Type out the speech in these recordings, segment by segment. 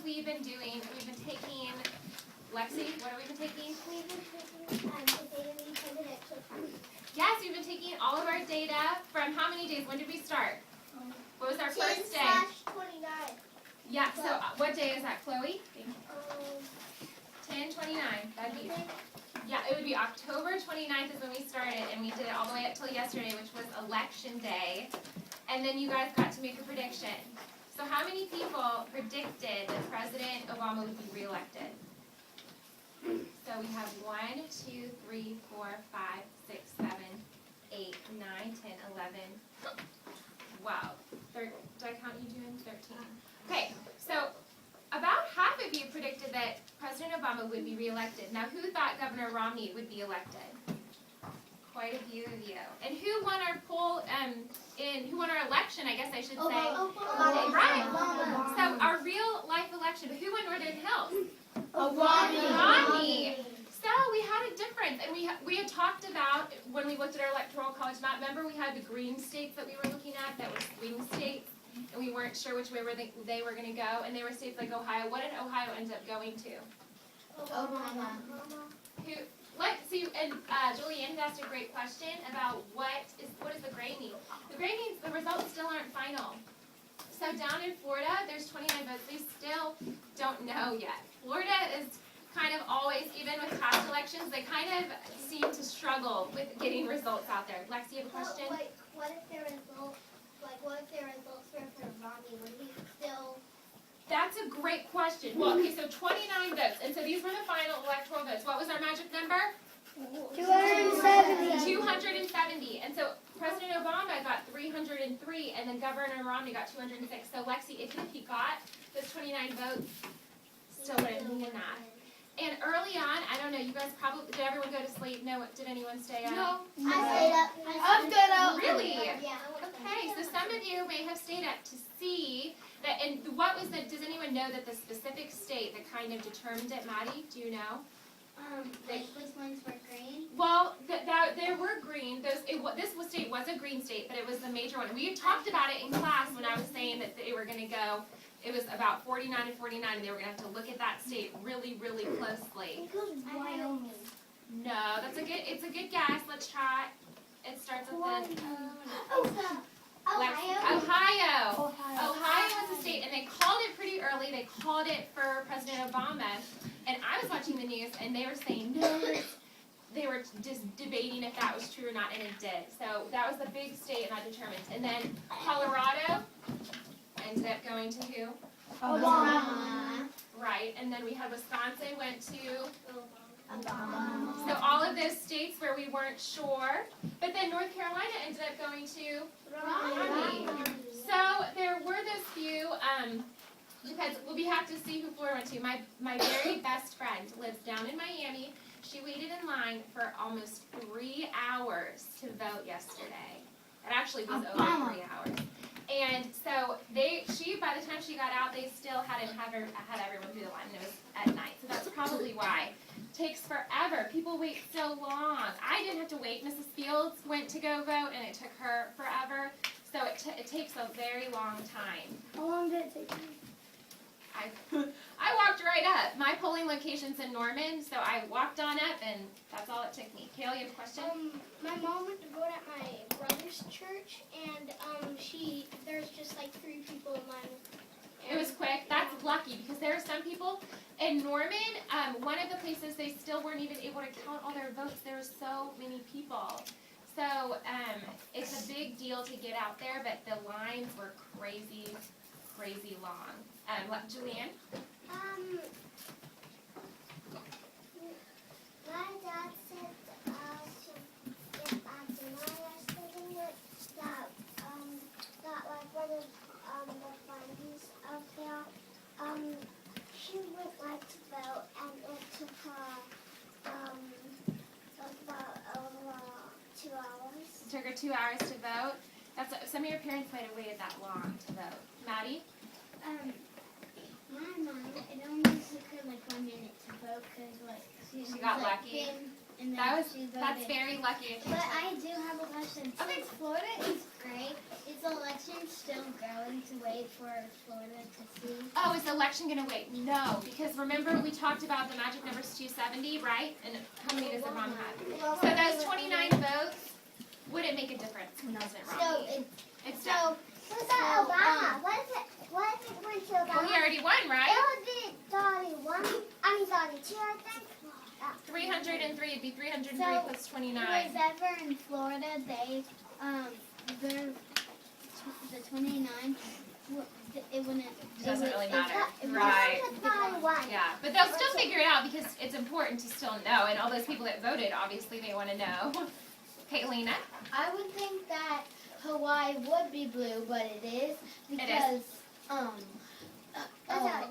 we've been doing, we've been taking, Lexi, what have we been taking? We've been taking the data we printed at K-5. Yes, we've been taking all of our data from how many days? When did we start? What was our first day? 10/29. Yeah, so what day is that, Chloe? 10/29, that'd be, Monday. yeah, it would be October 29th is when we started, and we did it all the way up till yesterday, which was election day. And then you guys got to make a prediction. So how many people predicted that President Obama would be reelected? So we have 1, 2, 3, 4, 5, 6, 7, 8, 9, 10, 11. Wow. Did I count you, June? 13. Okay, so about half of you predicted that President Obama would be reelected. Now, who thought Governor Romney would be elected? Quite a few of you. And who won our poll, who won our election, I guess I should say? Obama. Right. Obama. So our real life election, who won Northern Hills? Romney. So we had a difference, and we had talked about when we looked at our electoral college map. Remember, we had the green states that we were looking at that were swing states, and we weren't sure which way they were going to go. And they were states like Ohio. What did Ohio end up going to? Obama. Let's see. And Julianne asked a great question about what does the gray mean? The gray means the results still aren't final. So down in Florida, there's 29 votes. They still don't know yet. Florida is kind of always, even with past elections, they kind of seem to struggle with getting results out there. Lexi, you have a question? What if their results were for Romney? Would he still? That's a great question. Well, okay, so 29 votes. And so these were the final electoral votes. What was our magic number? 270. 270. And so President Obama got 303, and then Governor Romney got 206. So Lexi, if he got those 29 votes, still wouldn't be in that. And early on, I don't know, you guys probably, did everyone go to sleep? No, did anyone stay up? No. I stayed up. I'm good up. Really? Yeah. Okay, so some of you may have stayed up to see that, and what was does anyone know that the specific state that kind of determined it, Maddie? Do you know? Which ones were green? Well, there were green. This state was a green state, but it was the major one. We had talked about it in class when I was saying that they were going to go. It was about 49 and 49, and they were going to have to look at that state really, really closely. It goes Wyoming. No, it's a good guess. Let's try. It starts with the Ohio. Ohio was a state, and they called it pretty early. They called it for President Obama, and I was watching the news, and they were saying no. They were just debating if that was true or not, and it did. So that was the big state, and that determined. And then Colorado ended up going to who? Obama. Right, and then we had Wisconsin went to So all of those states where we weren't sure, but then North Carolina ended up going to Romney. So there were those few, because we have to see who Florida went to. My very best friend lives down in Miami. She waited in line for almost 3 hours to vote yesterday. It actually was over 3 hours. And so she, by the time she got out, they still hadn't had everyone through the line, and it was at night. So that's probably why. It takes forever. People wait so long. I didn't have to wait. Mrs. Fields went to go vote, and it took her forever. So it takes a very long time. How long did it take you? I walked right up. My polling location's in Norman, so I walked on up, and that's all it took me. Kayla, you have a question? My mom went to vote at my brother's church, and there's just like 3 people in line. It was quick. That's lucky, because there are some people in Norman. One of the places they still weren't even able to count all their votes. There were so many people. So it's a big deal to get out there, but the lines were crazy long. Julianne? My dad said to get back to my yesterday that like one of the friends out there, she would like to vote, and it took her about 2 hours. It took her 2 hours to vote. Some of your parents might have waited that long to vote. Maddie? My mom, it only took her like 1 minute to vote because She got lucky. And That's very lucky. But I do have a question. Okay. Since Florida is grade. Is the election still going to wait for Florida to see? Oh, is the election going to wait? No, because remember we talked about the magic number's 270, right? And how many does Obama have? So those 29 votes wouldn't make a difference for President Romney. It's done. What about Obama? What if it went to Obama? Well, he already won, right? It would be 31. I mean 32, I think. 303. It'd be 303 So, plus 29. Was ever in Florida, they, the 29, it wouldn't. Doesn't really matter. It Right. went to 31. Yeah, but they'll still figure it out because it's important to still know. And all those people that voted, obviously, they want to know. Okay, Lena? I would think that Hawaii would be blue, but it is because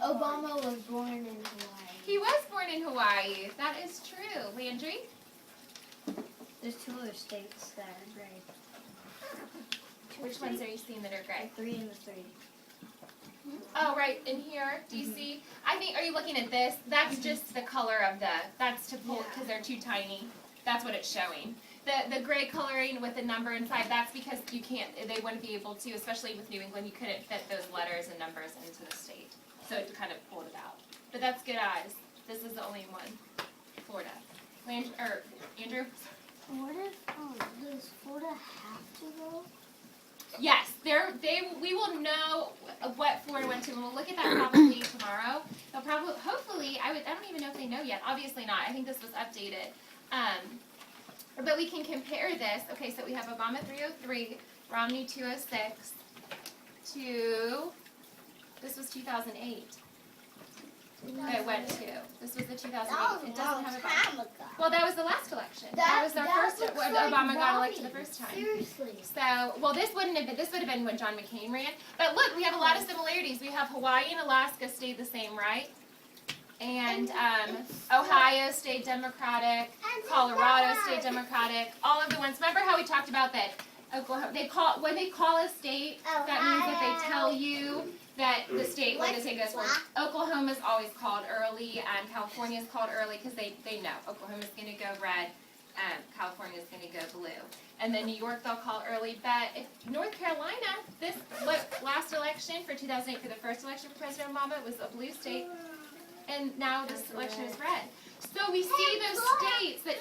Obama was born in Hawaii. He was born in Hawaii. That is true. Landry? There's 2 other states that are gray. Which ones are you seeing that are gray? 3 and the 3. Oh, right in here. Do you see? I think, are you looking at this? That's just the color of that's to pull, because they're too tiny. That's what it's showing. The gray coloring with the number inside, that's because they wouldn't be able to, especially with New England, you couldn't fit those letters and numbers into the state. So it kind of pulled it out. But that's good eyes. This is the only one. Florida. Andrew? What if does Florida have to go? Yes, we will know what Florida went to, and we'll look at that probably tomorrow. They'll probably, hopefully, I don't even know if they know yet. Obviously not. I think this was updated. But we can compare this. Okay, so we have Obama 303, Romney 206, to, this was 2008. It went to. This was the 2008. It doesn't have Obama. Well, that was the last election. That was our first, when Obama got elected the first time. Seriously. So, well, this would have been when John McCain ran. But look, we have a lot of similarities. We have Hawaii and Alaska stayed the same, right? And Ohio stayed Democratic. Colorado stayed Democratic. All of the ones. Remember how we talked about that? Oklahoma. When they call a state, that means that they tell you that the state where the state goes. Well, Oklahoma's always called early, and California's called early because they know Oklahoma's going to go red, and California's going to go blue. And then New York they'll call early. But if North Carolina, last election for 2008 for the first election for President Obama, it was a blue state. And now this election is red. So we see those states that.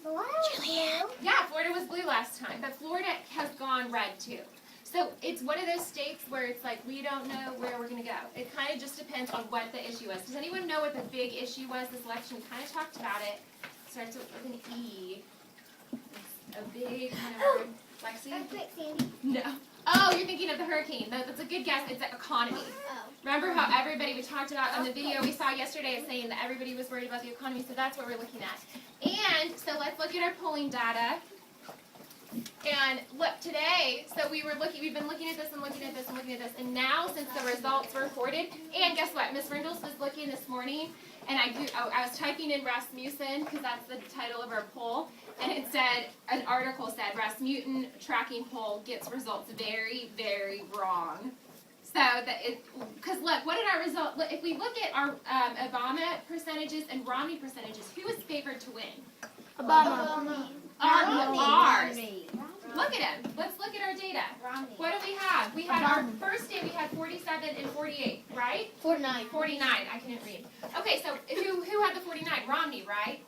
Florida was blue. Yeah, Florida was blue last time, but Florida has gone red too. So it's one of those states where it's like we don't know where we're going to go. It kind of just depends on what the issue was. Does anyone know what the big issue was this election? We kind of talked about it. It starts with an E. It's a big kind of word. Lexi? Earthquake, Sandy. No. Oh, you're thinking of the hurricane. That's a good guess. It's the economy. Remember how we talked about on the video we saw yesterday saying that everybody was worried about the economy, so that's what we're looking at. And so let's look at our polling data. And look, today, so we've been looking at this and looking at this and looking at this, and now since the results were reported, and guess what, Miss Rindles was looking this morning, and I was typing in Rasmussen, because that's the title of our poll, and it said, an article said, Rasmussen tracking poll gets results very, very wrong. So, because look, what did our result, if we look at our Obama percentages and Romney percentages, who is favored to win? Obama. Ours. Look at him. Let's look at our data. Romney. What do we have? We had our first day, we had 47 and 48, right? 49. 49. I couldn't read. Okay, so who had the 49? Romney, right?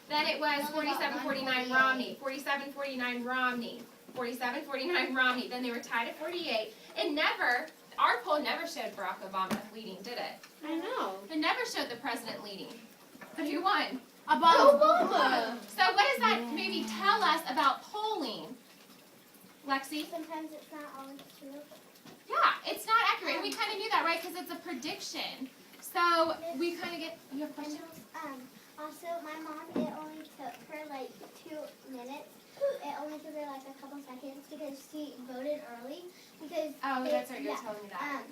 Then it was 47, 49, Romney. 47, 49, Romney. 47, 49, Romney. Then they were tied at 48. And our poll never showed Barack Obama leading, did it? I know. It never showed the president leading. But who won? Obama. So what does that maybe tell us about polling? Lexi? Sometimes it's not always true. Yeah, it's not accurate. And we kind of knew that, right? Because it's a prediction. So we kind of get, you have a question? Also, my mom, it only took her like 2 minutes. It only took her like a couple seconds because she voted early. Because Oh, that's right. You're telling me that.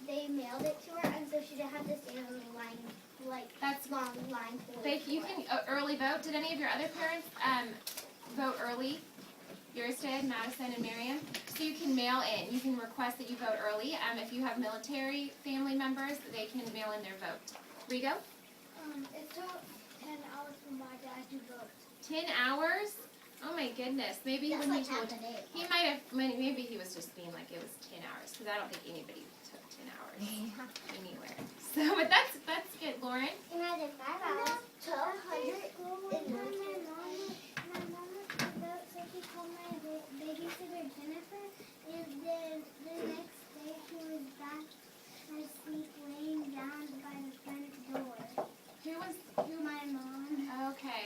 They mailed it to her, and so she didn't have to stand on the line, That's long line. To wait You for can it. early vote. Did any of your other parents vote early? Yours did, Madison and Miriam. So you can mail in. You can request that you vote early. If you have military family members, they can mail in their vote. Rigo? It took 10 hours for my dad to vote. 10 hours? Oh my goodness. Maybe That's when he like told half a day. he might have, maybe he was just being like it was 10 hours, because I don't think anybody took 10 hours anywhere. So, but that's good, Lauren. And I did 5 hours. 1,200. My mom went to vote, so she called my babysitter Jennifer, and then the next day she was back asleep laying down by the front door. My mom. Okay.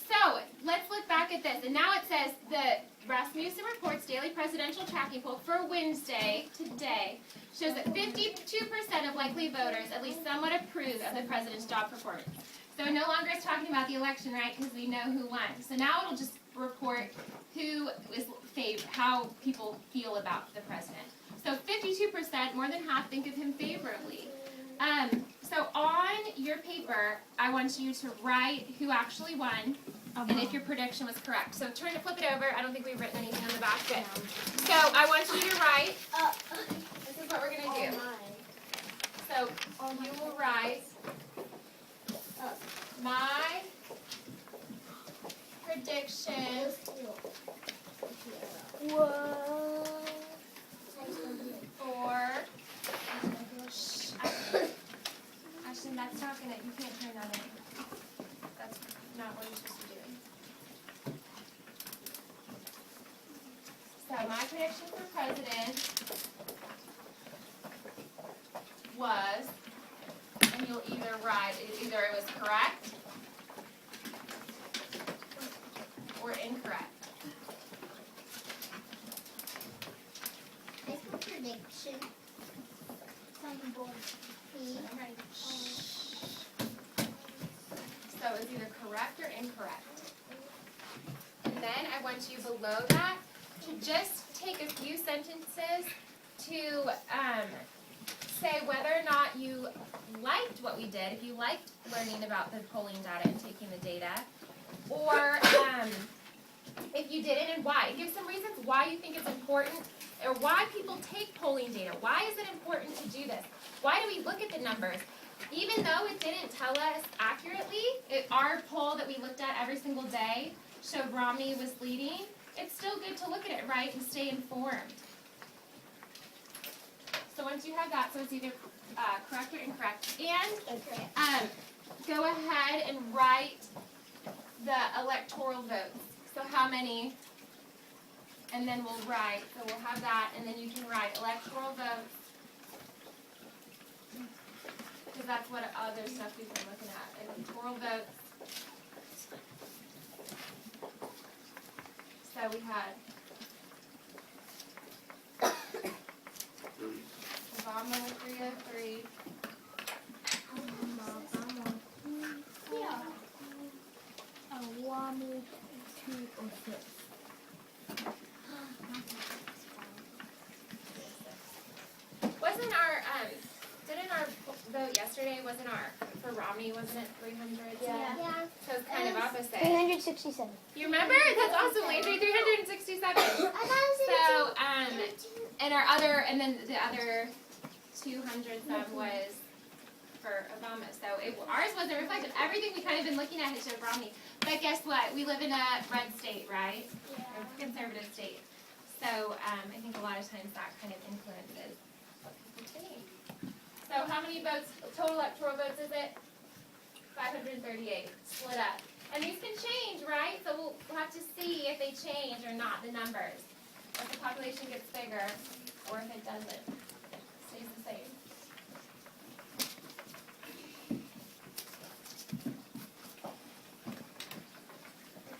So let's look back at this, and now it says the Rasmussen Reports Daily Presidential Tracking Poll for Wednesday, today, shows that 52% of likely voters at least somewhat approve of the president's job performance. So no longer is talking about the election, right, because we know who won. So now it'll just report who is how people feel about the president. So 52%, more than half, think of him favorably. So on your paper, I want you to write who actually won, and if your prediction was correct. So try to flip it over. I don't think we've written anything on the back, but so I want you to write. This is what we're gonna do. So you will write my prediction Whoa. for. Ashton, that's not gonna. You can't turn that in. That's not what you're supposed to be doing. So my prediction for president was, and you'll either write either it was correct or incorrect. It's my prediction. Some board. So it's either correct or incorrect. And then I want you below that to just take a few sentences to say whether or not you liked what we did, if you liked learning about the polling data and taking the data, or if you didn't and why. Give some reasons why you think it's important, or why people take polling data. Why is it important to do this? Why do we look at the numbers? Even though it didn't tell us accurately, our poll that we looked at every single day showed Romney was leading, it's still good to look at it, right, and stay informed. So once you have that, so it's either correct or incorrect. And go ahead and write the electoral votes. So how many, and then we'll write, so we'll have that, and then you can write electoral votes, because that's what other stuff we've been looking at, electoral votes. So we had Obama with 303. Yeah. Obama 206. Wasn't our didn't our vote yesterday wasn't our for Romney, wasn't it 300? Yeah. So it's kind of opposite. 367. You remember? That's awesome, Landry. 367. I thought it was So and our other and then the other 200 some was for Obama. So ours wasn't reflective. Everything we kind of been looking at has showed Romney. But guess what? We live in a red state, right? A conservative state. So I think a lot of times that kind of influences what people think. So how many votes, total electoral votes is it? 538, split up. And these can change, right? So we'll have to see if they change or not, the numbers. If the population gets bigger, or if it doesn't, stays the same.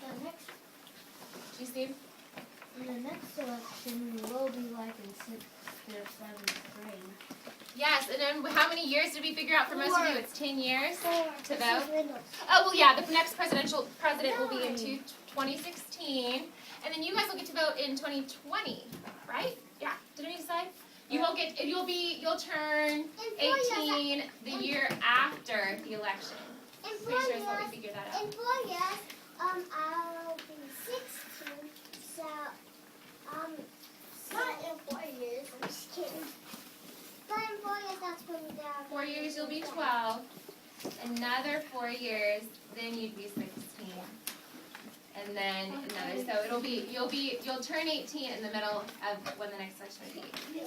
The next, Do you see? The next election will be like in 6th or 7th grade. Yes, and then how many years did we figure out for most of you? It's 10 years to vote? Windows. Oh, well, yeah, the next president will be in 2016, and then you guys will get to vote in 2020, right? Yeah. Did we decide? You'll turn In 4 years, 18 the year after the election. in 4 Pretty sure is what we years, figured that out. in 4 years, I'll be 16. So, not in 4 years. I'm just kidding. But in 4 years, that's when they're 4 years you'll be 12. Another 4 years, then you'd be 16. And and then another. So you'll turn 18 in the middle of when the next election would be.